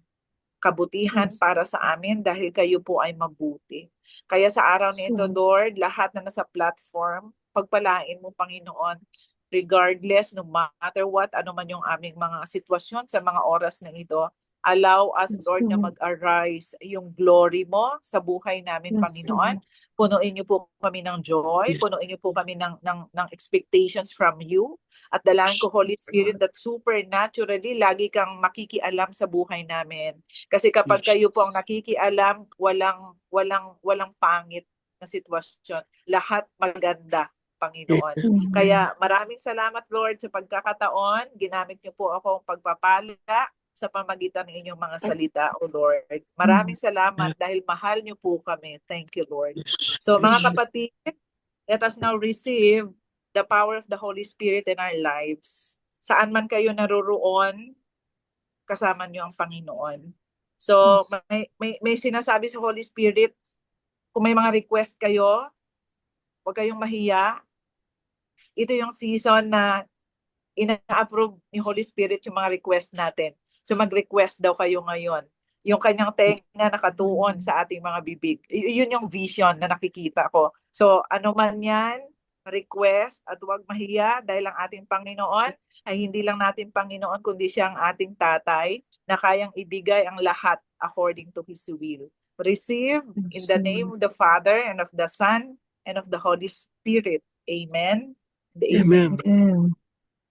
B: Kabutihan para sa amin dahil kayo po ay mabuti. Kaya sa araw na ito, Lord, lahat na nasa platform, pagpalain mo, Panginoon, regardless, no matter what, ano man yung aming mga sitwasyon sa mga oras na ito, allow us, Lord, na mag-arise yung glory mo sa buhay namin, Panginoon. Punuin niyo po kami ng joy, punuin niyo po kami ng expectations from you. At dalangin ko, Holy Spirit, that supernaturally, lagi kang makikialam sa buhay namin. Kasi kapag kayo po ang nakikialam, walang pangit na sitwasyon. Lahat maganda, Panginoon. Kaya maraming salamat, Lord, sa pagkakataon. Ginamit niyo po akong pagpapala sa pamagitan ng inyong mga salita, O Lord. Maraming salamat dahil mahal niyo po kami. Thank you, Lord. So mga kapatid, let us now receive the power of the Holy Spirit in our lives. Saan man kayo naroroon, kasama niyo ang Panginoon. So may sinasabi sa Holy Spirit, kung may mga request kayo, huwag kayong mahiya. Ito yung season na ina-approve ni Holy Spirit yung mga request natin. So mag-request daw kayo ngayon. Yung kanyang tenga nakatuon sa ating mga bibig. Yun yung vision na nakikita ko. So ano man yan, request at huwag mahiya dahil ang ating Panginoon ay hindi lang natin Panginoon kundi siya ang ating tatay na kayang ibigay ang lahat according to His will. Receive in the name of the Father and of the Son and of the Holy Spirit. Amen.
E: Amen.
A: Amen.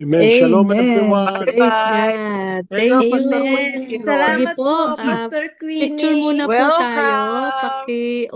E: Amen. Shalom everyone.
A: Praise God. Thank
E: Hello,
A: you.
E: Pastor
G: Amen.
E: Queen.
G: Salamat
A: Sige po,
G: po, Pastor Queenie.
A: picture muna po tayo.
B: Welcome.